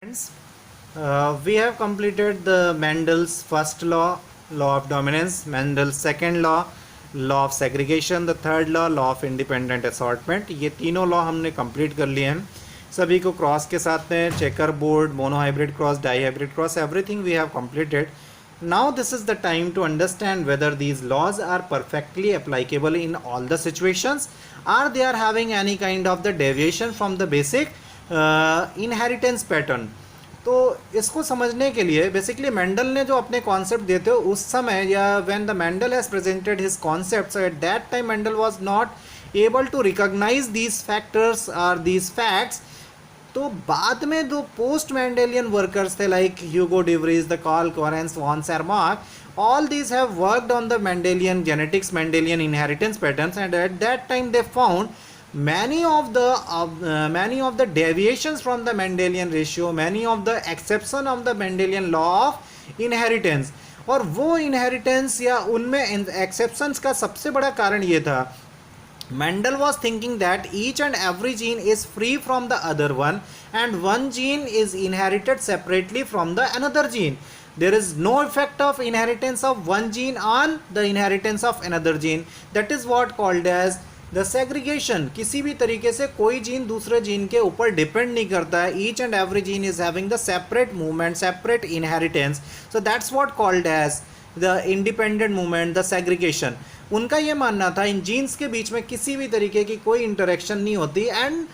Friends, we have completed the Mendel's first law, law of dominance, Mendel's second law of segregation, the third law of independent assortment. ये तीनों law हमने complete कर लिए हैं. सभी को क्रॉस के साथ में checker board, monohybrid cross, dihybrid cross, everything we have completed. Now this is the time to understand whether these laws are perfectly applicable in all the situations, or they are having any kind of the deviation from the basic inheritance pattern. तो इसको समझने के लिए basically Mendel ने जो अपने concept देते हो उस समय, या when the Mendel has presented his concepts, at that time Mendel was not able to recognise these factors और दीज फैक्ट्स. तो बाद में जो पोस्ट मेंडेलियन वर्कर्स थे like Hugo de Vries, the Carl Correns, von Tschermak, all these have worked on the Mendelian genetics, Mendelian inheritance patterns, and at that time they found many of the deviations from the Mendelian ratio, many of the exception of the Mendelian law of inheritance. और वो inheritance या उनमें exceptions का सबसे बड़ा कारण ये था, Mendel was thinking that each and every gene is free from the other one, and one gene is inherited separately from the another gene. There is no effect of inheritance of one gene on the inheritance of another gene. That is what called as the segregation. किसी भी तरीके से कोई gene दूसरे gene के ऊपर depend नहीं करता है. Each and every gene is having the separate movement, separate inheritance. So that's what called as the independent movement, the segregation. उनका ये मानना था इन जीन्स के बीच में किसी भी तरीके की कोई इंटरेक्शन नहीं होती. And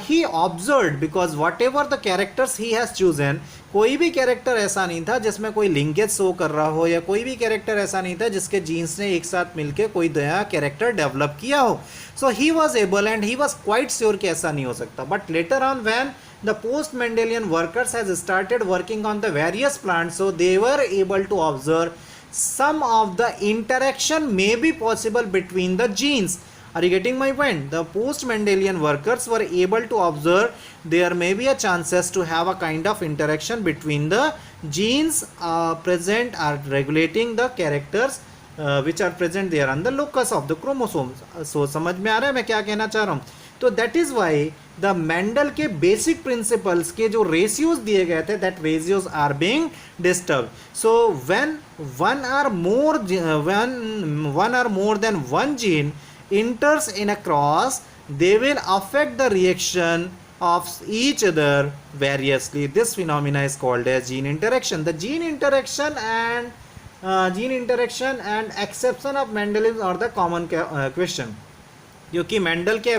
he observed because what ever the characters he has chosen, कोई भी कैरेक्टर ऐसा नहीं था जिसमें कोई लिंकेज शो कर रहा हो, या कोई भी कैरेक्टर ऐसा नहीं था जिसके जीन्स ने एक साथ मिलकर कोई नया कैरेक्टर डेवलप किया हो. So he was able and he was quite sure कि ऐसा नहीं हो सकता. But later on when the post Mendelian workers has started working on the various plants, so they were able to observe some of the interaction may be possible between the genes. Are you getting my point? The post Mendelian workers were able to observe there may be a chances to have a kind of interaction between the genes present or regulating the characters which are present there on the locus of the chromosomes. So समझ में आ रहा है मैं क्या कहना चाह रहा हूँ. तो that is why the Mendel के बेसिक प्रिंसिपल्स के जो रेशियोज दिए गए थे, that ratios are being disturb. So when one or more than one gene enters in a cross, they will affect the reaction of each other variously. This phenomena is called as gene interaction. The gene interaction and exception of Mendel are the common question. क्योंकि Mendel के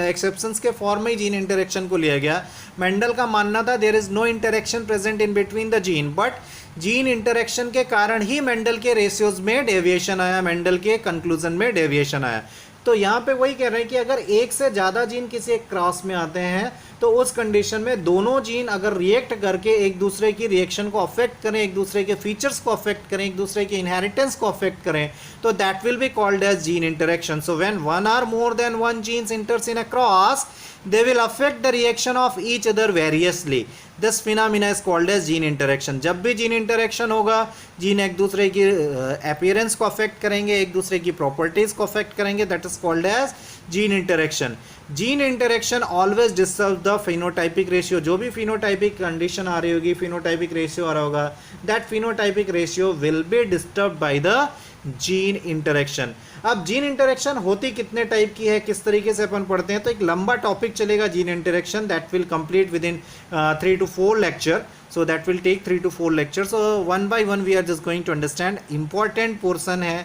exceptions के form में ही gene interaction को लिया गया. Mendel का मानना था there is no interaction present in between the gene, but gene interaction के कारण ही मेंडल के रेशियोज में डेविएशन आया, मेंडल के कंक्लूजन में डेविएशन आया. तो यहाँ पे वही कह रहे हैं कि अगर एक से ज़्यादा जीन किसी एक क्रॉस में आते हैं तो उस कंडीशन में दोनों जीन अगर रिएक्ट करके एक दूसरे की रिएक्शन को अफेक्ट करें, एक दूसरे के फीचर्स को अफेक्ट करें, एक दूसरे के इनहेरिटेंस को अफेक्ट करें, तो that will be called as gene interaction. So when one or more than one genes enters in a cross, they will affect the reaction of each other variously. This phenomena is called as gene interaction. जब भी gene interaction होगा, gene एक दूसरे की appearance को affect करेंगे, एक दूसरे की प्रॉपर्टीज को अफेक्ट करेंगे, that is called as gene interaction. Gene interaction always disturb the phenotypic ratio. जो भी फिनोटाइपिक कंडीशन आ रही होगी, फिनोटाइपिक रेशियो आ रहा होगा, that phenotypic ratio will be disturb by the gene interaction. अब जीन इंटरेक्शन होती कितने टाइप की है, किस तरीके से अपन पढ़ते हैं, तो एक लंबा टॉपिक चलेगा gene interaction. That will complete with in 3 to 4 lecture. So that will take 3 to 4 lecture. So one by one we are just going to understand. Important portion है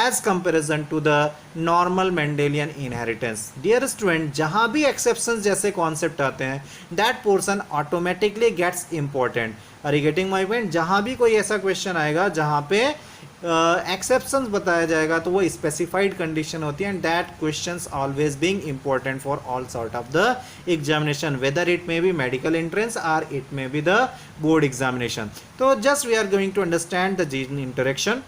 as comparison to the normal Mendelian inheritance. Dear student, जहाँ भी exceptions जैसे concept आते हैं, that portion automatically gets important. Are you getting my point? जहाँ भी कोई ऐसा क्वेश्चन आएगा जहाँ पे एक्सेप्शंस बताया जाएगा तो वो स्पेसिफाइड कंडीशन होती है, and that questions always being important for all sort of the examination, whether it may be medical entrance और it may be the board examination. तो just we are going to understand the gene interaction.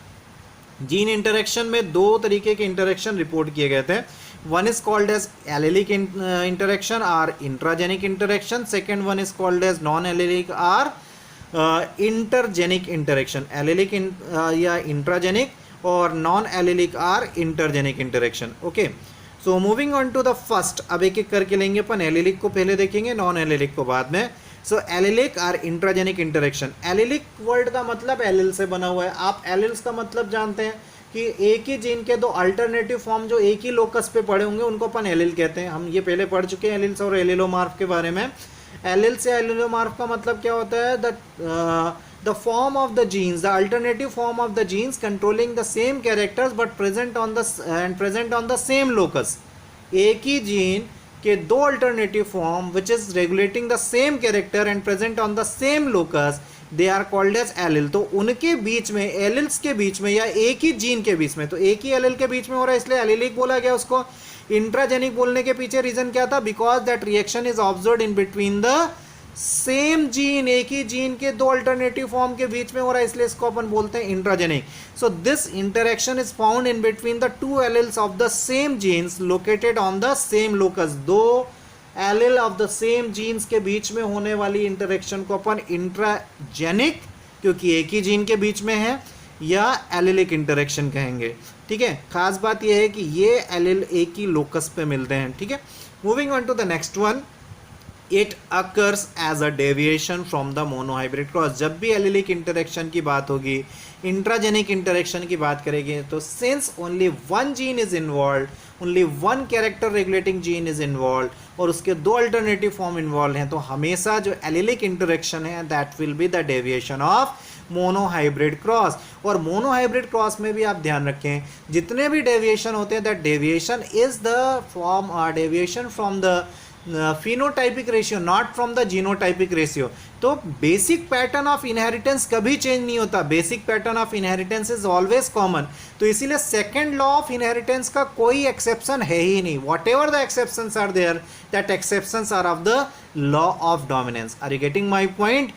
Gene interaction में दो तरीके के interaction report किए गए थे. One is called as allelic interaction और intragenic interaction. Second one is called as non allelic और इंटरजेनिक इंटरेक्शन. एलेलिक या इंट्राजेनिक और non allelic or intergenic interaction. Okay, so moving on to the first. अब एक एक करके लेंगे अपन. Allylic को पहले देखेंगे, नॉन एलेलिक को बाद में. So allelic or intragenic interaction. Allelic word का मतलब एलिल से बना हुआ है। आप एलिल्स का मतलब जानते हैं कि एक ही जीन के दो अल्टरनेटिव फॉर्म जो एक ही लोकस पे पड़े होंगे उनको अपन एलिल कहते हैं। हम ये पहले पढ़ चुके हैं एलिल्स और एलिलोमार्फ के बारे में। एलिल से एलिलोमार्फ का मतलब क्या होता है? the form of the genes, the alternative form of the genes controlling the same characters but present on the same locus। एक ही जीन के दो alternative form which is regulating the same character and present on the same locus, they are called as allele. तो उनके बीच में, alleles के बीच में या एक ही जीन के बीच में, तो एक ही एलिल के बीच में हो रहा है इसलिए एलिलिक बोला गया उसको। इंट्राजेनिक बोलने के पीछे रीजन क्या था? Because that reaction is observed in between the same gene, एक ही जीन के दो अल्टरनेटिव फॉर्म के बीच में हो रहा है इसलिए इसको अपन बोलते हैं intragenic. So this interaction is found in between the two alleles of the same genes located on the same locus. दो allele of the same genes के बीच में होने वाली इंटरेक्शन को अपन इंट्राजेनिक, क्योंकि एक ही जीन के बीच में है, या एलिलिक इंटरेक्शन कहेंगे। ठीक है, खास बात यह है कि ये एलिल एक ही लोकस पे मिलते हैं। ठीक है, moving on to the next one, it occurs as a deviation from the monohybrid cross. जब भी एलिलिक इंटरेक्शन की बात होगी, इंट्राजेनिक इंटरेक्शन की बात करेंगे, तो since only one gene is involve, only one character regulating gene is involve और उसके दो अल्टरनेटिव फॉर्म इन्वॉल्व हैं, तो हमेशा जो एलिलिक इंटरेक्शन है that will be the deviation of monohybrid cross. और मोनोहाइब्रिड क्रॉस में भी आप ध्यान रखें, जितने भी डेविएशन होते हैं that deviation is the form deviation from the phenotypic ratio, not from the genotypic ratio। तो बेसिक पैटर्न ऑफ इनहेरिटेंस कभी चेंज नहीं होता, basic pattern of inheritance is always common. तो इसीलिए सेकेंड लॉ ऑफ इनहेरिटेंस का कोई exception है ही नहीं। Whatever the exceptions are there, that exceptions are of the law of dominance. Are you getting my point?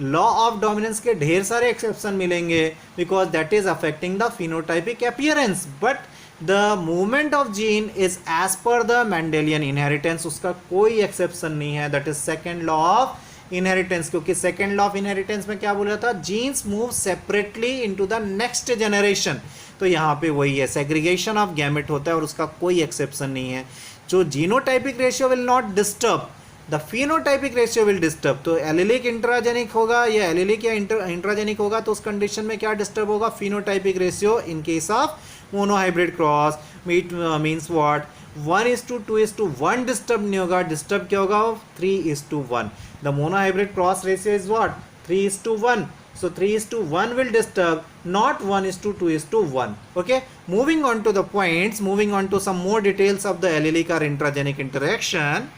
Law of dominance के ढेर सारे एक्सेप्शन मिलेंगे because that is affecting the phenotypic appearance, but the movement of gene is as per the Mendelian inheritance, उसका कोई exception नहीं है। That is second law of inheritance, क्योंकि second law of inheritance में क्या बोला था? Jeans move separately into the next generation. तो यहाँ पे वही है, सेग्रीगेशन ऑफ गैमेट होता है और उसका कोई एक्सेप्शन नहीं है। जो genotypic ratio will not disturb, the phenotypic ratio will disturb. तो एलिलिक इंट्राजेनिक होगा या एलिलिक या इंट्राजेनिक होगा तो उस कंडीशन में क्या डिस्टर्ब होगा? Phenotypic ratio in case of monohybrid cross. Means what? 1:2:1 disturb नहीं होगा। डिस्टर्ब क्या होगा? 3:1। The monohybrid cross ratio is what? 3:1। So 3:1 will disturb, not 1:2:1. Okay. Moving on to the points, moving on to some more details of the allelic or intragenic interaction.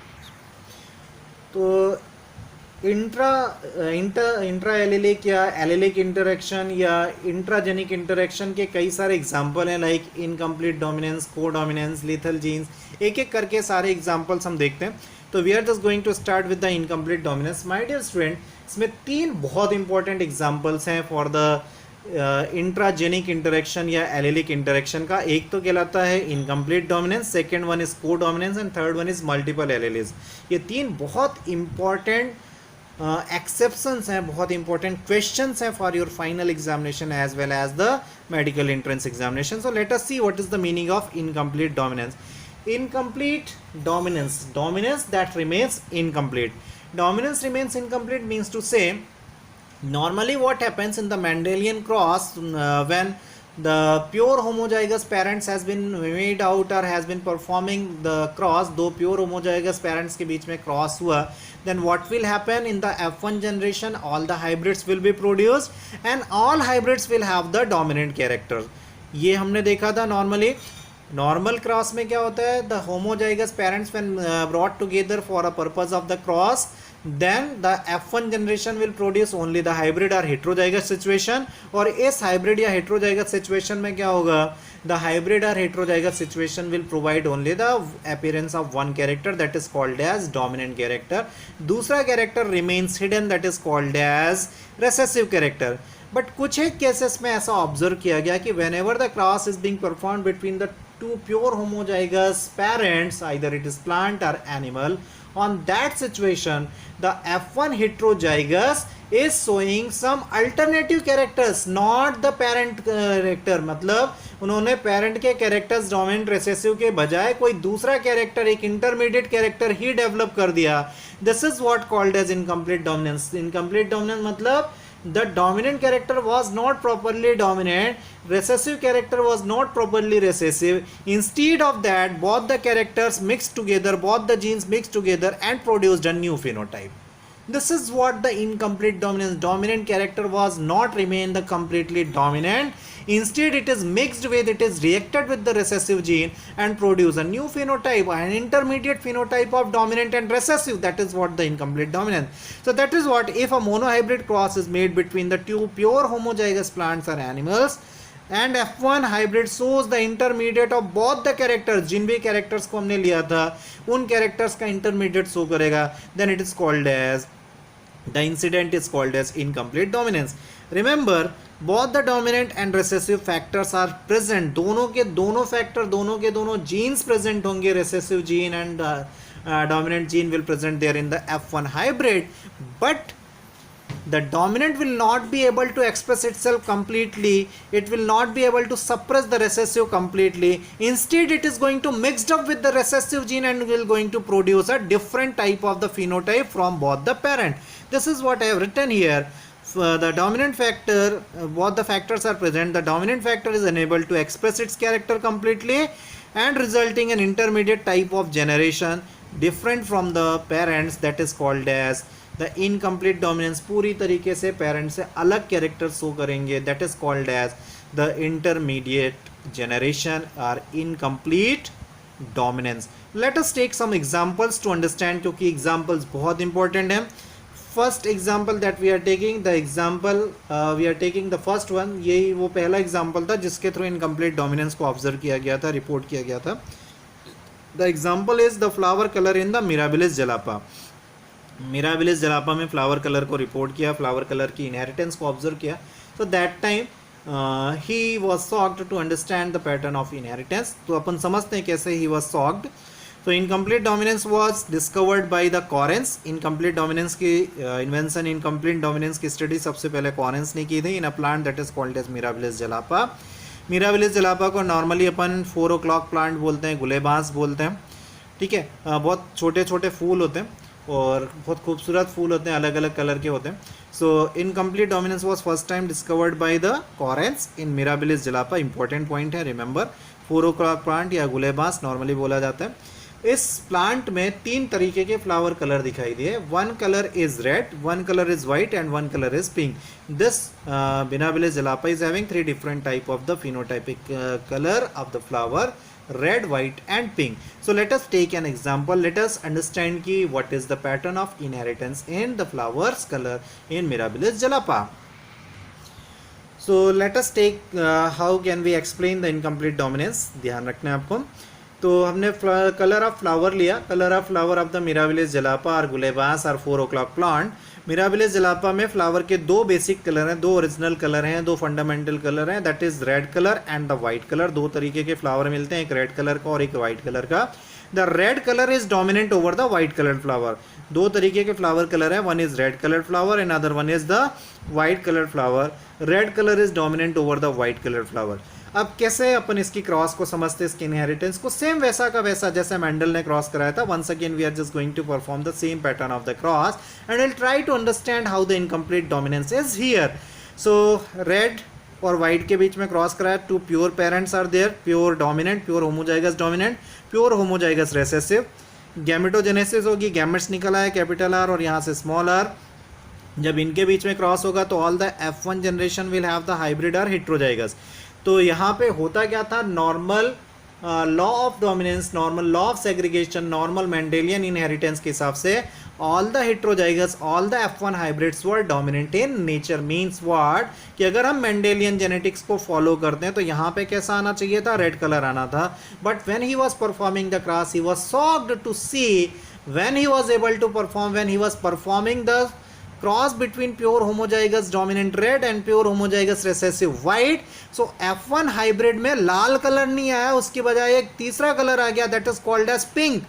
तो intra allelic या allelic interaction या intragenic interaction के कई सारे example हैं, like incomplete dominance, codominance, lethal genes. एक एक करके सारे एग्जाम्पल्स हम देखते हैं। तो we are just going to start with the incomplete dominance. My dear student, इसमें तीन बहुत इंपॉर्टेंट एग्जाम्पल्स हैं फॉर द इंट्राजेनिक इंटरेक्शन या एलिलिक इंटरेक्शन का। एक तो कहलाता है incomplete dominance, second one is को dominance and third one is multiple alleles. ये तीन बहुत इंपॉर्टेंट एक्सेप्शंस हैं, बहुत इंपॉर्टेंट क्वेश्चंस हैं for your final examination as well as the medical entrance examination. So let us see what is the meaning of incomplete dominance. Incomplete dominance, dominance that remains incomplete. Dominance remains incomplete means to say, normally what happens in the Mendelian cross, when the pure homozygous parents has been made out or has been performing the cross, दो pure homozygous parents के बीच में cross हुआ, then what will happen in the F1 generation? All the hybrids will be produced and all hybrids will have the dominant character. ये हमने देखा था normally. Normal cross में क्या होता है? The homozygous parents when brought together for a purpose of the cross, then the F1 generation will produce only the hybrid और heterozygous situation. और इस हाइब्रिड या हेट्रोजाइगस सिचुएशन में क्या होगा? द हाइब्रिड और heterozygous situation will provide only the appearance of one character that is called as dominant character. दूसरा character remains hidden that is called as recessive character. But कुछ एक cases में ऐसा observe किया गया कि when ever the cross is being performed between the two pure homozygous parents, either it is plant or animal, on that situation the F1 heterozygous is showing some alternative characters, not the parent character. मतलब उन्होंने parent के characters dominant recessive के बजाय कोई दूसरा character, एक intermediate character ही develop कर दिया. This is what called as incomplete dominance. Incomplete dominance मतलब the dominant character was not properly dominant, recessive character was not properly recessive. Instead of that, both the characters mixed together, both the genes mixed together and produced a new phenotype. This is what the incomplete dominance. Dominant character was not remain the completely dominant. Instead, it is mixed with, it is reacted with the recessive gene and produce a new phenotype, an intermediate phenotype of dominant and recessive. That is what the incomplete dominance. So that is what if a monohybrid cross is made between the two pure homozygous plants or animals, and F1 hybrid shows the intermediate of both the characters, जिन भी characters को हमने लिया था उन characters का intermediate show करेगा, then it is called as, the incident is called as incomplete dominance. Remember, both the dominant and recessive factors are present. दोनों के दोनों factor, दोनों के दोनों genes present होंगे. Recessive gene and dominant gene will present there in the F1 hybrid, but the dominant will not be able to express itself completely. It will not be able to suppress the recessive completely. Instead, it is going to mixed up with the recessive gene and will going to produce a different type of the phenotype from both the parent. This is what I have written here. The dominant factor, both the factors are present. The dominant factor is unable to express its character completely and resulting in intermediate type of generation different from the parents, that is called as the incomplete dominance. पूरी तरीके से parents से अलग character show करेंगे, that is called as the intermediate generation or incomplete dominance. Let us take some examples to understand, क्योंकि examples बहुत important हैं. First example that we are taking, the example we are taking the first one, यही वो पहला example था जिसके through incomplete dominance को observe किया गया था, report किया गया था. The example is the flower color in the Mirabilis jalapa. Mirabilis jalapa में फ्लावर कलर को रिपोर्ट किया, फ्लावर कलर की इनहेरिटेंस को ऑब्जर्व किया. So that time he was shocked to understand the pattern of inheritance. तो अपन समझते हैं कैसे ही वॉज सॉक्ड. तो incomplete dominance was discovered by the Correns. Incomplete dominance की इन्वेंशन, इनकम्प्लीट डोमिनेंस की स्टडी सबसे पहले कॉरेंस ने की थी in a plant that is called as Mirabilis जलापा. Mirabilis जलापा को नॉर्मली अपन 4 o'clock प्लांट बोलते हैं, गुलेबास बोलते हैं. ठीक है, बहुत छोटे छोटे फूल होते हैं और बहुत खूबसूरत फूल होते हैं, अलग अलग कलर के होते हैं. So incomplete dominance was first time discovered by the Correns in Mirabilis jalapa. Important point है, रिमेंबर 4 o'clock प्लांट या गुलेबास नॉर्मली बोला जाता है. इस प्लांट में 3 तरीके के फ्लावर कलर दिखाई दिए. 1 color is red, 1 color is white and 1 color is pink. This mirabilis जलापा is having 3 different type of the phenotypic color of the flower: red, white and pink. So let us take an example. Let us understand ki what is the pattern of inheritance in the flowers color in Mirabilis jalapa. So let us take how can we explain the incomplete dominance. ध्यान रखना है आपको. तो हमने colour of flower लिया, colour of flower of the Mirabilis जलापा और गुलेबास और 4 o'clock plant. Mirabilis jalapa में फ्लावर के 2 बेसिक कलर हैं, 2 ओरिजिनल कलर हैं, 2 फंडामेंटल कलर हैं, that is red colour and the white colour. 2 तरीके के फ्लावर मिलते हैं, एक रेड कलर का और एक वाइट कलर का. The red colour is dominant over the white colour flower. 2 तरीके के फ्लावर कलर है, one is red colour flower and other one is the white colour flower. Red colour is dominant over the white colour flower. अब कैसे अपन इसकी cross को समझते हैं, इसकी इनहेरिटेंस को? सेम वैसा का वैसा जैसे मेंडल ने क्रॉस कराया था. Once again we are just going to perform the same pattern of the cross and will try to understand how the incomplete dominance is here. So red और white के बीच में क्रॉस कराया. 2 pure parents are there, pure dominant, pure homozygous dominant, pure homozygous recessive. Gametogenesis होगी, gametes निकल आया capital R और यहाँ से स्मॉल आर. जब इनके बीच में क्रॉस होगा तो all the F1 generation will have the hybrid और हेट्रोजाइगस. तो यहाँ पे होता क्या था? Normal law of dominance, normal law of segregation, normal Mendelian inheritance के हिसाब से all the heterozygous, all the F1 hybrids were dominant in nature. Means what कि अगर हम मेंडेलियन जेनेटिक्स को फॉलो करते हैं तो यहाँ पे कैसा आना चाहिए था? रेड कलर आना था. But when he was performing the cross he was shocked to see when he was able to perform, when he was performing the cross between pure homozygous dominant red and pure homozygous recessive white. So F1 hybrid में लाल colour नहीं आया, उसकी बजाय एक तीसरा colour आ गया, that is called as pink.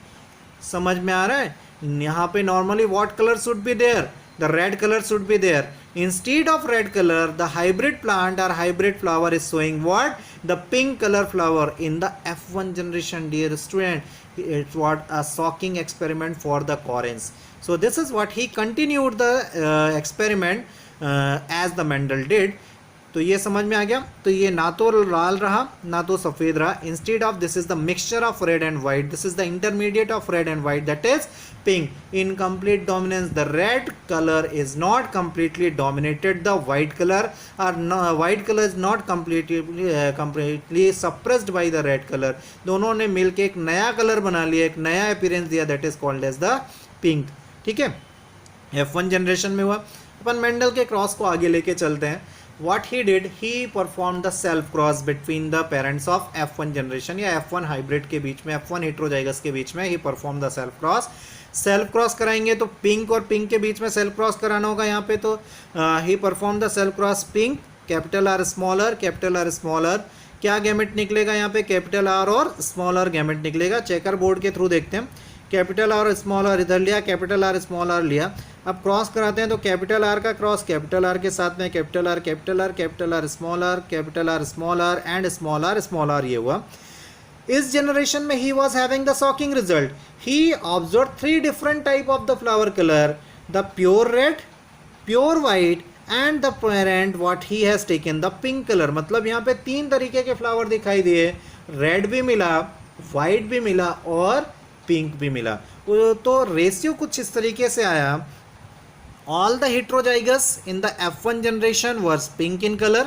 समझ में आ रहा है? यहाँ पे normally what color should be there? The red color should be there. Instead of red color, the hybrid plant or hybrid flower is showing what? The pink color flower in the F1 generation, dear student. It's what a shocking experiment for the Corins. So this is what he continued the experiment as the Mendel did. तो ये समझ में आ गया. तो ये ना तो लाल रहा ना तो सफेद रहा. Instead of this is the mixture of red and white. This is the intermediate of red and white, that is pink. Incomplete dominance, the red colour is not completely dominated the white colour, और white colour is not completely suppressed by the red colour. दोनों ने मिलकर एक नया colour बना लिया, एक नया अपीयरेंस दिया, that is called as the pink. ठीक है, F1 जनरेशन में हुआ. अपन मेंडल के क्रॉस को आगे लेके चलते हैं. What he did, he performed the self cross between the parents of F1 generation या F1 hybrid के बीच में, F1 heterozygous के बीच में he performed the self cross. Self cross कराएंगे तो पिंक और पिंक के बीच में सेल्फ क्रॉस कराना होगा यहाँ पे. तो he performed the self cross pink, capital R smaller, capital R smaller. क्या गैमेट निकलेगा यहाँ पे? कैपिटल आर और स्मॉलर गैमेट निकलेगा. चेकर बोर्ड के थ्रू देखते हैं. कैपिटल आर स्मॉल आर इधर लिया, कैपिटल आर स्मॉल आर लिया. अब क्रॉस कराते हैं तो कैपिटल आर का क्रॉस कैपिटल आर के साथ में capital R, capital R, capital R small r, capital R small r and small r small r, ये हुआ. इस जनरेशन में he was having the shocking result. He observe 3 different type of the flower colour, the pure red, pure white and the parent what he has taken the pink colour. मतलब यहाँ पे 3 तरीके के flower दिखाई दिए. Red भी मिला, white भी मिला और पिंक भी मिला. तो रेशियो कुछ इस तरीके से आया. All the heterozygous in the F1 generation was pink in color.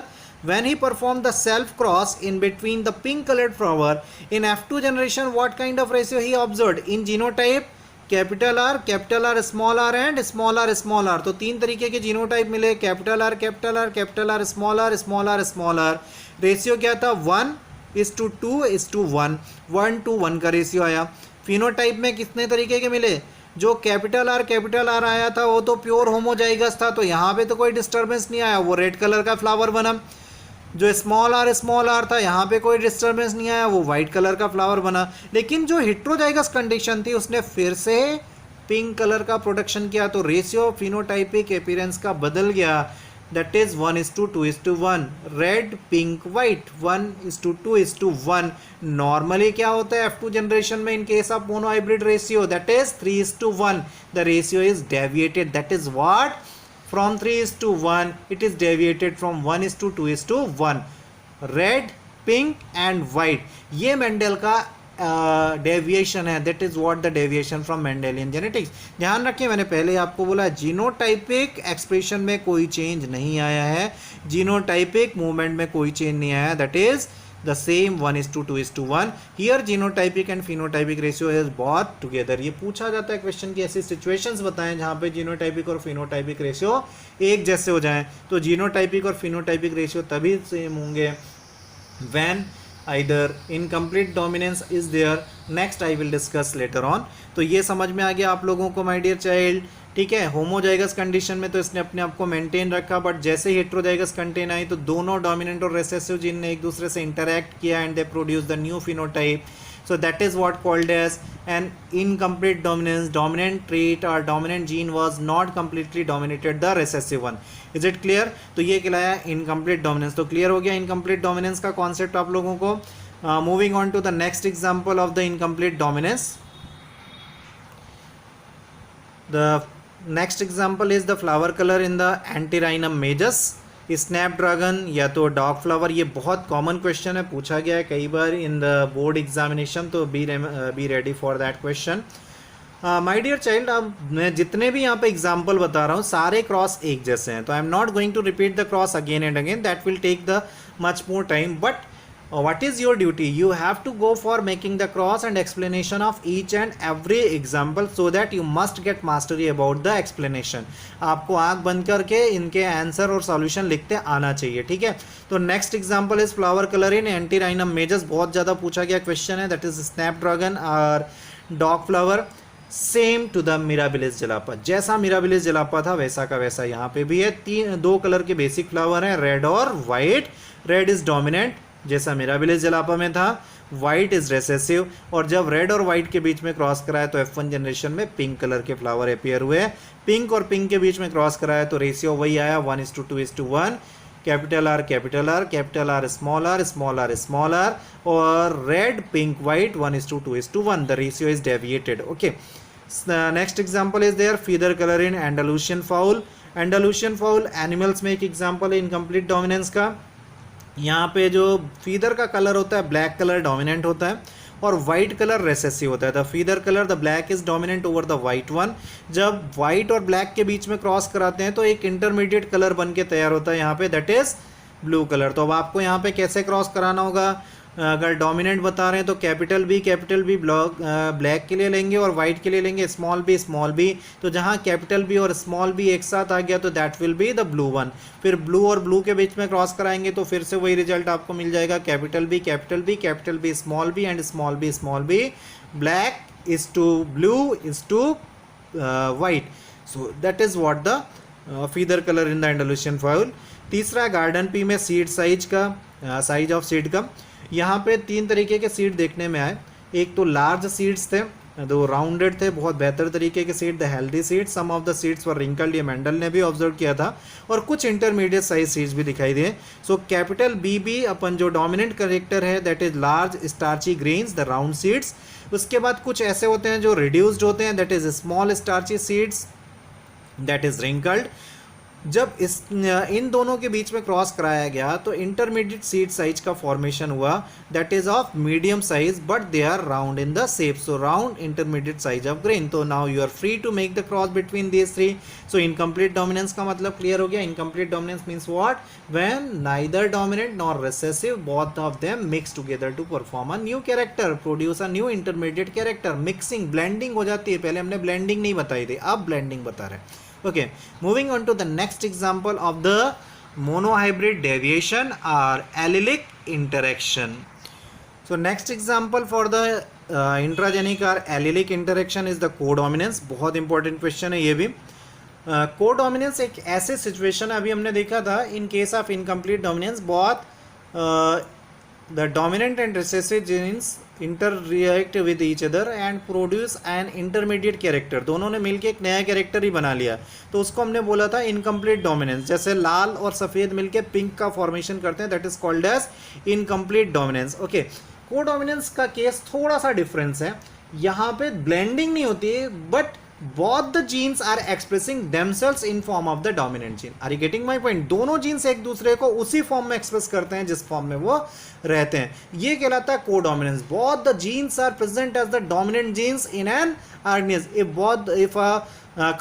When he performed the self cross in between the pink colored flower in F2 generation, what kind of ratio he observed? In genotype, capital R small r and small r small r. तो 3 तरीके के genotype मिले, capital R, capital R, capital R, small r, small r, small r. Ratio क्या था? 1:2:1, 1:1 का ratio आया. Phenotype में कितने तरीके के मिले? जो कैपिटल आर आया था वो तो प्योर होमोजाइगस था, तो यहाँ पे तो कोई डिस्टर्बेंस नहीं आया, वो रेड कलर का फ्लावर बना. जो स्मॉल आर था यहाँ पे कोई डिस्टर्बेंस नहीं आया, वो वाइट कलर का फ्लावर बना. लेकिन जो हेट्रोजाइगस कंडीशन थी उसने फिर से पिंक कलर का प्रोडक्शन किया, तो रेशियो फिनोटाइपिक अपीयरेंस का बदल गया. That is 1:2:1. Red pink white 1:2:1. Normally क्या होता है F2 जनरेशन में इन case of mono hybrid ratio? That is 3:1. The ratio is deviated. That is what? From 3:1 it is deviated from 1:2:1. Red, pink and white, ये Mendel का deviation है. That is what the deviation from Mendelian genetics. ध्यान रखिए, मैंने पहले आपको बोला genotypic expression में कोई चेंज नहीं आया है, जीनोटाइपिक मूवमेंट में कोई चेंज नहीं आया. That is the same 1:2:1. Here genotypic and phenotypic ratio is both together. ये पूछा जाता है क्वेश्चन की ऐसी सिचुएशंस बताएं जहां पे जीनोटाइपिक और फिनोटाइपिक रेशियो एक जैसे हो जाएं. तो जीनोटाइपिक और फिनोटाइपिक रेशियो तभी सेम होंगे when either incomplete dominance is there. next I will discuss later on. तो ये समझ में आ गया आप लोगों को माय डियर चाइल्ड. ठीक है, होमोजाइगस कंडीशन में तो इसने अपने आप को मेंटेन रखा, बट जैसे ही हेट्रोजाइगस कंटेन आई तो दोनों डोमिनेंट और रेसेसिव जीन ने एक दूसरे से इंटरैक्ट किया and they produce the new phenotype. So that is what called as an incomplete dominance. Dominant trait or dominant gene was not completely dominated the recessive one. Is it clear? तो ये कहलाया incomplete dominance. तो clear हो गया incomplete dominance का concept आप लोगों को. Moving on to the next example of the incomplete dominance. The next example is the flower color in the Antirrhinum majus. Snapdragon या तो डॉग फ्लावर, ये बहुत कॉमन क्वेश्चन है, पूछा गया है कई बार in the board examination, so be ready for that question. My dear child, अब मैं जितने भी यहाँ पे एग्जाम्पल बता रहा हूँ सारे क्रॉस एक जैसे हैं, तो I am not going to repeat the cross again and again, that will take the much more time. But what is your duty? You have to go for making the cross and explanation of each and every example so that you must get mastery about the explanation. आपको आंख बंद करके इनके answer और solution लिखते आना चाहिए. ठीक है, तो next example is flower colour in Antirrhinum majus. बहुत ज़्यादा पूछा गया क्वेश्चन है, दैट इज स्नैपड्रैगन और dog flower. Same to the Mirabilis jalapa, जैसा मिराबिलिस जलापा था वैसा का वैसा यहाँ पे भी है. 2 कलर के बेसिक फ्लावर हैं, रेड और वाइट. रेड इज डोमिनेंट जैसा मिराबिलिस जलापा में था, वाइट इज रेसेसिव, और जब रेड और वाइट के बीच में क्रॉस कराया तो F1 जनरेशन में पिंक कलर के फ्लावर अपियर हुए। पिंक और पिंक के बीच में क्रॉस कराया तो रेशियो वही आया 1:2:1, capital R capital R, capital R small r, small r small r, और red pink white 1:2:1, the ratio is deviated. Okay, next example is their feather colour in Andalusian fowl. Andalusian fowl animals में एक example है incomplete dominance का। यहाँ पे जो feather का colour होता है ब्लैक कलर डोमिनेंट होता है और वाइट कलर रेसेसिव होता है। The feather colour the black is dominant over the white one. जब वाइट और ब्लैक के बीच में क्रॉस कराते हैं तो एक इंटरमीडिएट कलर बन के तैयार होता है यहाँ पे, दैट इज ब्लू कलर। तो अब आपको यहाँ पे कैसे क्रॉस कराना होगा, अगर डोमिनेंट बता रहे हैं तो कैपिटल बी ब्लैक के लिए लेंगे और वाइट के लिए लेंगे स्मॉल बी। तो जहाँ कैपिटल बी और स्मॉल बी एक साथ आ गया तो that will be the blue one. फिर ब्लू और ब्लू के बीच में क्रॉस कराएंगे तो फिर से वही रिजल्ट आपको मिल जाएगा, capital B small b and small b, black is to blue is to white. So that is what the feather colour in the Andalusian fowl. तीसरा गार्डन पी में सीड साइज ऑफ सीड का। यहाँ पे 3 तरीके के seed देखने में आए। एक तो लार्ज सीड्स थे, दो राउंडेड थे, बहुत बेहतर तरीके के seed, the healthy seed. Some of the seeds were wrinkled, ये मेंडल ने भी ऑब्जर्व किया था, और कुछ इंटरमीडिएट साइज सीड्स भी दिखाई दिए। सो कैपिटल बी अपन जो डोमिनेंट कैरेक्टर है that is large starchy grains, the round seeds. उसके बाद कुछ ऐसे होते हैं जो रिड्यूस्ड होते हैं, that is small starchy seeds, that is wrinkled. जब इन दोनों के बीच में क्रॉस कराया गया तो इंटरमीडिएट सीड साइज का फॉर्मेशन हुआ, that is of medium size but they are round in the shape. So round intermediate size of grain. तो now you are free to make the cross between these three. So incomplete dominance का मतलब clear हो गया। Incomplete dominance means what, when neither dominant nor recessive both of them mix together to perform a new character, produce a new intermediate character. Mixing, blending हो जाती है। पहले हमने blending नहीं बताई थी, अब ब्लेंडिंग बता रहे हैं। Okay, moving on to the next example of the monohybrid deviation or allelic interaction. So next example for the intragenic or allelic interaction is the codominance. बहुत important question है ये भी। कोडोमिनेंस एक ऐसे सिचुएशन है, अभी हमने देखा था in case of incomplete dominance बहुत the dominant and recessive genes interreact with each other and produce an intermediate character. दोनों ने मिलकर एक नया कैरेक्टर ही बना लिया, तो उसको हमने बोला था इनकम्प्लीट डोमिनेंस। जैसे लाल और सफ़ेद मिलकर पिंक का फॉर्मेशन करते हैं, that is called as incomplete dominance. Okay, codominance का केस थोड़ा सा डिफरेंस है। यहाँ पे ब्लेंडिंग नहीं होती है but both the genes are expressing themselves in form of the dominant gene. Are you getting my point? दोनों जीन्स एक दूसरे को उसी फॉर्म में एक्सप्रेस करते हैं जिस फॉर्म में वो रहते हैं, ये कहलाता है codominance. both the genes are present as the dominant genes in an organism. If a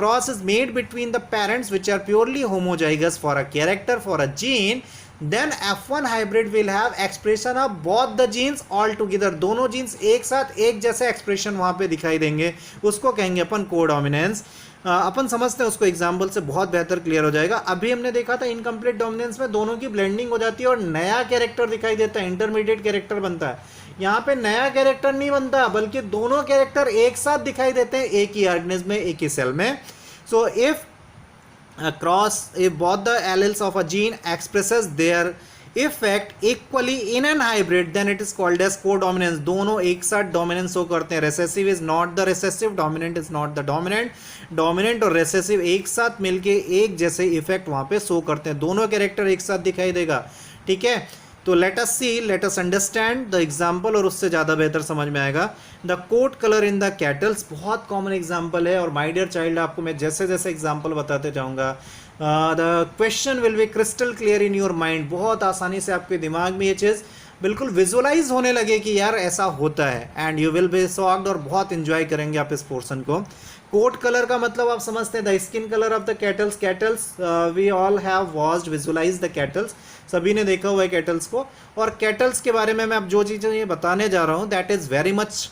cross is made between the parents which are purely homozygous for a character, for a gene, then F1 hybrid will have expression of both the genes all together. दोनों jeans एक साथ एक जैसे expression वहाँ पे दिखाई देंगे, उसको कहेंगे अपन कोडोमिनेंस। अपन समझते हैं उसको एग्जाम्पल से, बहुत बेहतर क्लियर हो जाएगा। अभी हमने देखा था इनकम्प्लीट डोमिनेंस में दोनों की ब्लेंडिंग हो जाती है और नया कैरेक्टर दिखाई देता है, इंटरमीडिएट कैरेक्टर बनता है। यहाँ पे नया कैरेक्टर नहीं बनता बल्कि दोनों कैरेक्टर एक साथ दिखाई देते हैं एक ही ऑर्गेनिज्म में, एक ही सेल में। So if if both the alleles of a gene expresses their effect equally in an hybrid, then it is called as codominance. दोनों एक साथ डोमिनेंस शो करते हैं। recessive is not the recessive, dominant is not the dominant. dominant और recessive एक साथ मिलके एक जैसे इफेक्ट वहाँ पे शो करते हैं, दोनों कैरेक्टर एक साथ दिखाई देगा। ठीक है, तो let us understand the example और उससे ज़्यादा बेहतर समझ में आएगा। The coat colour in the cattles बहुत कॉमन एग्जाम्पल है, और माय डियर चाइल्ड आपको मैं जैसे जैसे एग्जाम्पल बताते जाऊँगा the question will be crystal clear in your mind. बहुत आसानी से आपके दिमाग में ये चीज़ बिल्कुल विजुअलाइज होने लगे कि यार ऐसा होता है, and you will be shocked और बहुत इंजॉय करेंगे आप इस पोर्शन को। कोट कलर का मतलब आप समझते हैं the skin colour of the cattles we all have watched visualize the cattles, सभी ने देखा हुआ है कैटल्स को। और कैटल्स के बारे में मैं अब जो चीज़ें ये बताने जा रहा हूँ that is very much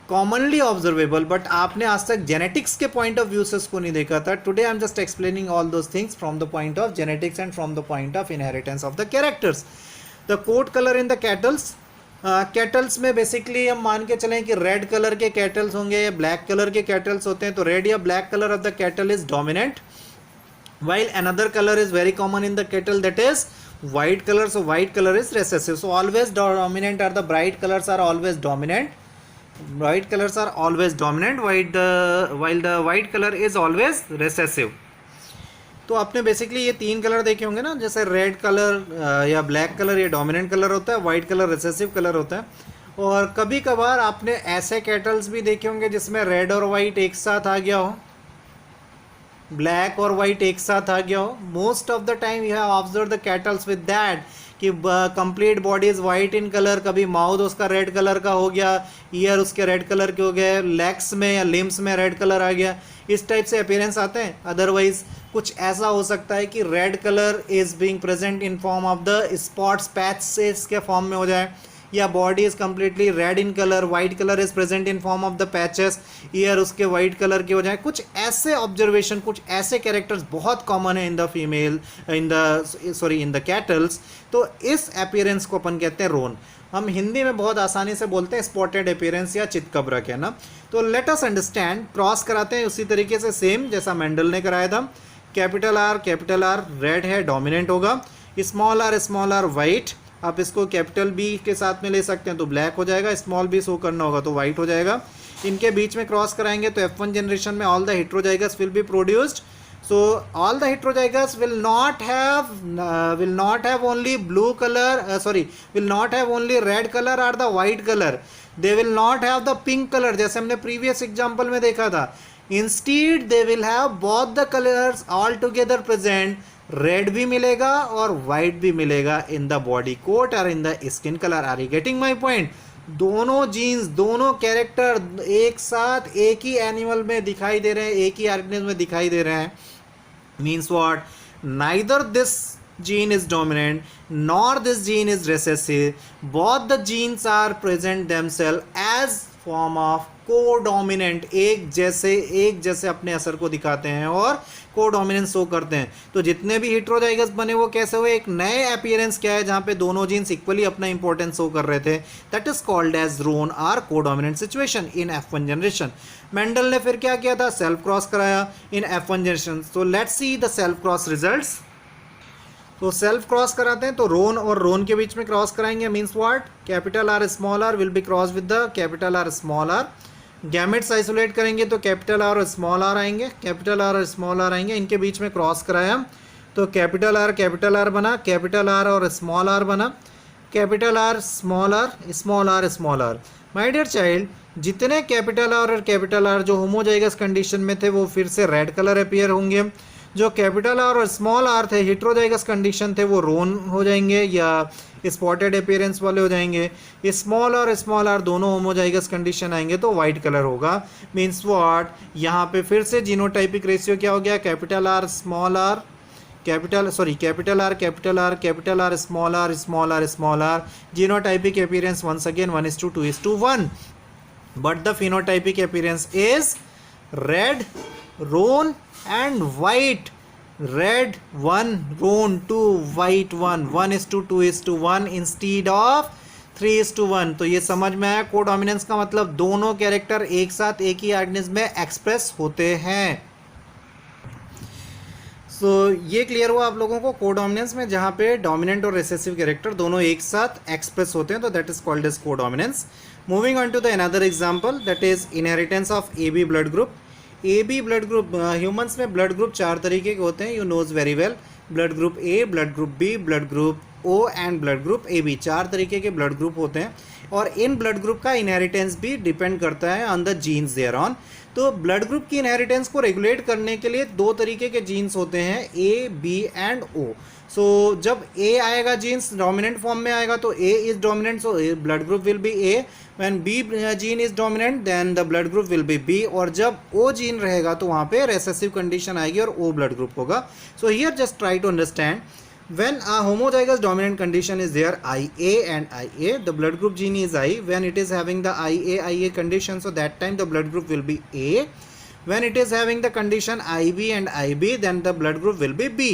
commonly observable, but आपने आज तक जेनेटिक्स के पॉइंट ऑफ व्यू से उसको नहीं देखा था। Today I am just explaining all those things from the point of genetics and from the point of inheritance of the characters. The coat colour in the cattles, cattles में basically हम मान के चलें कि रेड कलर के kettles होंगे या black colour के कैटल्स होते हैं, तो रेड या black colour of the cattle is dominant, while another color is very common in the cattle, that is white color, so white color is recessive. So always dominant are the bright colors are always dominant. Bright colors are always dominant while the white color is always recessive. तो आपने basically ये तीन colour देखे होंगे ना, जैसे red colour या black colour ये डोमिनेंट कलर होता है, वाइट कलर रिसेसिव कलर होता है. और कभी कभार आपने ऐसे कैटल्स भी देखे होंगे जिसमें रेड और वाइट एक साथ आ गया हो, ब्लैक और वाइट एक साथ आ गया हो. Most of the time you have observe the cattles with that कि complete body is white in colour. कभी माउथ उसका रेड कलर का हो गया, ईयर उसके रेड कलर के हो गए, लेग्स में या लिम्स में रेड कलर आ गया, इस टाइप से अपीयरेंस आते हैं. अदरवाइज कुछ ऐसा हो सकता है कि red colour is being present in form of the spots, patches के फॉर्म में हो जाए, या body is completely red in colour, white colour is present in form of the patches, year उसके वाइट कलर के हो जाए. कुछ ऐसे ऑब्जर्वेशन, कुछ ऐसे कैरेक्टर्स बहुत कॉमन है in the female, in the kettles. तो इस अपीयरेंस को अपन कहते हैं रोन. हम हिंदी में बहुत आसानी से बोलते हैं स्पॉटेड अपीयरेंस या चितकबरक है ना. तो लेट अस अंडरस्टैंड, क्रॉस कराते हैं उसी तरीके से सेम जैसा मेंडल ने कराया था. कैपिटल आर रेड है, डोमिनेंट होगा. स्मॉल आर वाइट, आप इसको कैपिटल बी के साथ में ले सकते हैं तो ब्लैक हो जाएगा, स्मॉल बी शो करना होगा तो वाइट हो जाएगा. इनके बीच में क्रॉस कराएंगे तो F1 जनरेशन में all the heterozygous will be produced. So all the heterozygous will not have only blue color, will not have only red color or the white color. They will not have the pink color जैसे हमने previous example में देखा था. Instead they will have both the colors all together present. Red भी मिलेगा और white भी मिलेगा इन द बॉडी कोट और in the skin colour. Are you getting my point? दोनों जीन्स, दोनों कैरेक्टर एक साथ एक ही एनिमल में दिखाई दे रहे हैं, एक ही ऑर्गेनिज्म में दिखाई दे रहे हैं. Means what? Neither this gene is dominant nor this gene is recessive. Both the genes are present themselves as form of कोडोमिनेंट. एक जैसे अपने असर को दिखाते हैं और कोडोमिनेंस शो करते हैं. तो जितने भी हेट्रोजाइगस बने वो कैसे हुए? एक नए अपीयरेंस क्या है जहाँ पे दोनों जीन्स इक्वली अपना इंपॉर्टेंस शो कर रहे थे. That is called as roan or codominant situation in F1 generation. Mendel ने फिर क्या किया था? सेल्फ क्रॉस कराया in F1 generation. So let's see the self cross results. तो सेल्फ क्रॉस कराते हैं तो रोन और रोन के बीच में क्रॉस कराएंगे. Means what? Capital R small r will be cross with the capital R small r. Gametes isolate करेंगे तो कैपिटल आर और स्मॉल आर आएंगे, कैपिटल आर और स्मॉल आर आएंगे. इनके बीच में क्रॉस कराया तो कैपिटल आर बना, कैपिटल आर और स्मॉल आर बना, capital R small r, small r small r. My dear child, जितने कैपिटल आर और कैपिटल आर जो होमोजाइगस कंडीशन में थे वो फिर से रेड कलर अपीयर होंगे. जो कैपिटल आर और स्मॉल आर थे हेट्रोजाइगस कंडीशन थे वो रोन हो जाएंगे या स्पॉटेड अपीयरेंस वाले हो जाएंगे. स्मॉल और स्मॉल आर दोनों होमोजाइगस कंडीशन आएंगे तो वाइट कलर होगा. Means what? यहाँ पे फिर से जीनोटाइपिक रेशियो क्या हो गया? Capital R small r, capital R small r small r small r. Genotypic appearance once again 1:2:1. But the phenotypic appearance is red, roan and white. Red 1, roan 2, white 1. 1:2:1 instead of 3:1. तो ये समझ में आया? Codominance का मतलब दोनों character एक साथ एक ही ऑर्गेनिज्म में एक्सप्रेस होते हैं. सो ये क्लियर हुआ आप लोगों को कोडोमिनेंस में जहाँ पे डोमिनेंट और रिसेसिव कैरेक्टर दोनों एक साथ एक्सप्रेस होते हैं तो that is called as codominance. Moving on to the another example, that is inheritance of AB blood group. AB blood group, humans में ब्लड ग्रुप 4 तरीके के होते हैं. You knows very well. Blood group A, blood group B, blood group O and blood group AB. 4 तरीके के blood group होते हैं और इन ब्लड ग्रुप का इनहेरिटेंस भी डिपेंड करता है on the jeans there on. तो ब्लड ग्रुप की इनहेरिटेंस को रेगुलेट करने के लिए 2 तरीके के जीन्स होते हैं, A, B एंड O. सो जब A आएगा जीन्स डोमिनेंट फॉर्म में आएगा तो A is dominant, so blood group will be A. When B gene is dominant then the blood group will be B. और जब O जीन रहेगा तो वहाँ पे रेसेसिव कंडीशन आएगी और O ब्लड ग्रुप होगा. So here just try to understand. When a homozygous dominant condition is there, IA and IA, the blood group gene is I. When it is having the IA condition, so that time the blood group will be A. When it is having the condition IB and IB, then the blood group will be B.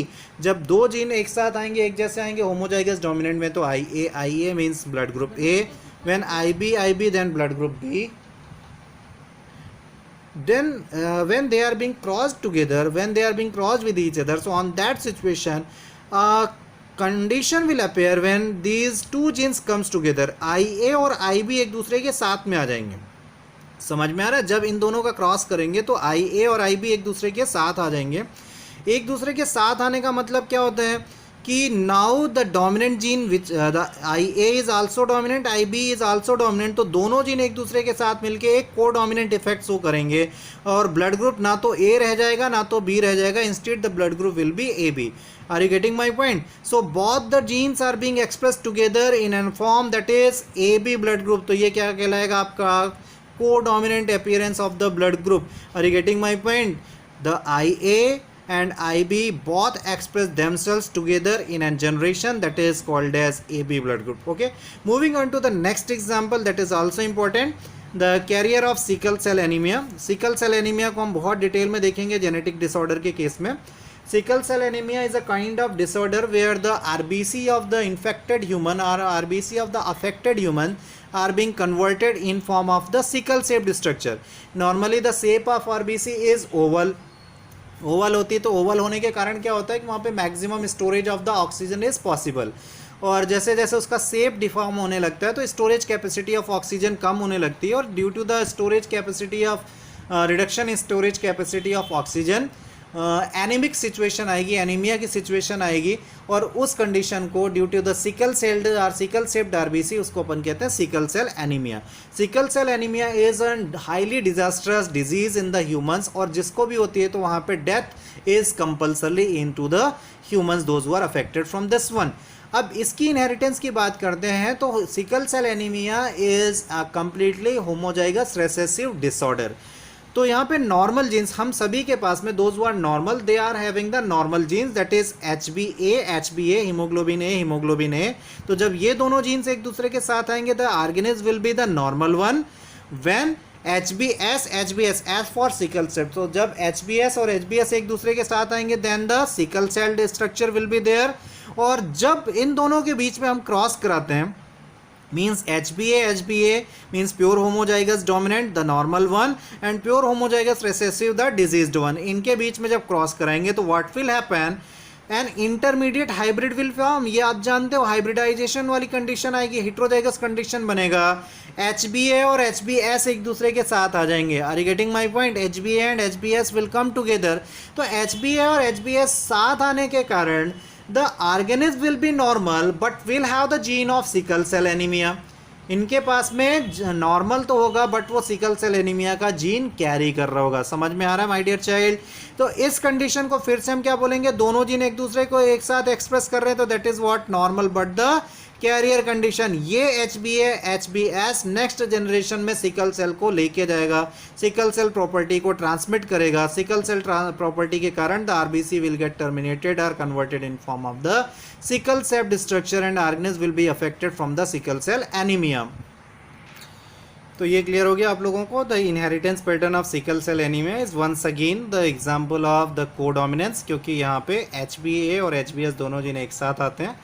जब दो gene एक साथ आएंगे, एक जैसे आएंगे homozygous dominant में तो IA means blood group A. When IB, then blood group B. Then when they are being crossed together, when they are being crossed with each other, so on that situation, condition will appear when these two genes comes together, IA और IB एक दूसरे के साथ में आ जाएंगे। समझ में आ रहा है? जब इन दोनों का क्रॉस करेंगे तो IA और IB एक दूसरे के साथ आ जाएंगे। एक दूसरे के साथ आने का मतलब क्या होता है कि now the dominant gene which the IA is also dominant, IB is also dominant, तो दोनों जीन एक दूसरे के साथ मिलके एक को डोमिनेंट इफेक्ट शो करेंगे और ब्लड ग्रुप ना तो A रह जाएगा ना तो B रह जाएगा, instead the blood group will B AB। Are you getting my point? So both the genes are being expressed together in a form that is AB blood group। तो ये क्या कहलाएगा आपका co-dominant appearance of the blood group। Are you getting my point? The IA and IB both express themselves together in a generation that is called as AB blood group। Okay, moving on to the next example that is also important, the carrier of sickle cell anemia। sickle cell anemia को हम बहुत detail में देखेंगे genetic disorder के case में। sickle cell anemia is a kind of disorder where the RBC of the infected human or RBC of the affected human are being converted in form of the sickle shaped structure। normally the shape of RBC is oval होती है, तो Oval होने के कारण क्या होता है कि वहाँ पे maximum storage of the oxygen is possible, और जैसे जैसे उसका शेप डिफॉर्म होने लगता है तो स्टोरेज कैपेसिटी ऑफ ऑक्सीजन कम होने लगती है, और due to the storage capacity of reduction in storage capacity of oxygen anaemic situation आएगी, एनीमिया की सिचुएशन आएगी, और उस कंडीशन को due to the sickle celled और सिकल शेप्ड आरबीसी उसको अपन कहते हैं sickle cell anaemia. Sickle cell anaemia is a highly disastrous disease in the humans, और जिसको भी होती है तो वहाँ पे death is compulsory in to the humans those who are affected from this one. अब इसकी इनहेरिटेंस की बात करते हैं तो sickle cell anaemia is a completely homozygous recessive disorder. तो यहाँ पे नॉर्मल जीन्स हम सभी के पास में those who are normal they are having the normal genes that is HbA haemoglobin A। तो जब ये दोनों जीन्स एक दूसरे के साथ आएंगे the organism will be the normal one when HbS as for sickle cell. तो जब HbS और HbS एक दूसरे के साथ आएंगे then the sickle cell structure will be there, और जब इन दोनों के बीच में हम क्रॉस कराते हैं means HbA means pure homozygous dominant the normal one and pure homozygous recessive the diseased one। इनके बीच में जब क्रॉस कराएंगे तो what will happen, an intermediate hybrid will form। ये आप जानते हो हाइब्रिडाइजेशन वाली कंडीशन आएगी, हेट्रोजाइगस कंडीशन बनेगा, HbA और HbS एक दूसरे के साथ आ जाएंगे। Are you getting my point? HbA and HbS will come together। तो HbA और HbS साथ आने के कारण the organism will be normal but will have the gene of sickle cell anemia। इनके पास में नॉर्मल तो होगा बट वो सिकल सेल एनीमिया का जीन कैरी कर रहा होगा। समझ में आ रहा है माय डियर चाइल्ड? तो इस कंडीशन को फिर से हम क्या बोलेंगे, दोनों जीन एक दूसरे को एक साथ एक्सप्रेस कर रहे हैं तो that is what normal but the carrier condition. ये HbA HbS नेक्स्ट जनरेशन में सिकल सेल को लेके जाएगा, सिकल सेल प्रॉपर्टी को ट्रांसमिट करेगा। सिकल सेल प्रॉपर्टी के कारण the RBC will get terminated और converted in form of the sickle shaped structure and organism will be affected from the sickle cell anaemia. तो ये क्लियर हो गया आप लोगों को। The inheritance pattern of sickle cell anaemia is once again the example of the codominance, क्योंकि यहाँ पे HbA और HbS दोनों जीन एक साथ आते हैं।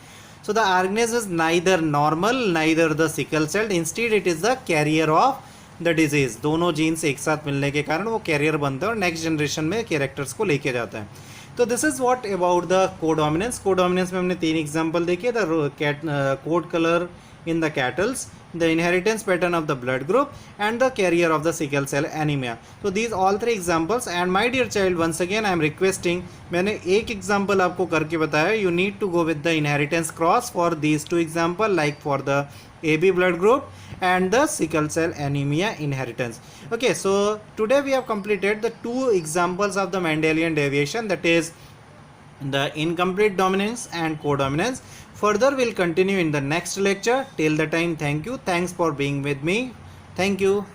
So the organism is neither normal neither the sickle cell, instead it is the carrier of the disease। दोनों जीन्स एक साथ मिलने के कारण वो कैरियर बनता है और नेक्स्ट जनरेशन में कैरेक्टर्स को लेके जाता है। तो this is what about the codominance. Codominance में हमने 3 एग्जांपल देखे, the code colour in the cattles, the inheritance pattern of the blood group and the carrier of the sickle cell anemia। so these all 3 examples and my dear child once again I am requesting, मैंने एक example आपको करके बताया, you need to go with the inheritance cross for these 2 example like for the AB blood group and the sickle cell anemia inheritance। okay, so today we have completed the 2 examples of the Mendelian deviation, that is the incomplete dominance and codominance। Further we'll continue in the next lecture. Till the time, thank you. Thanks for being with me. Thank you.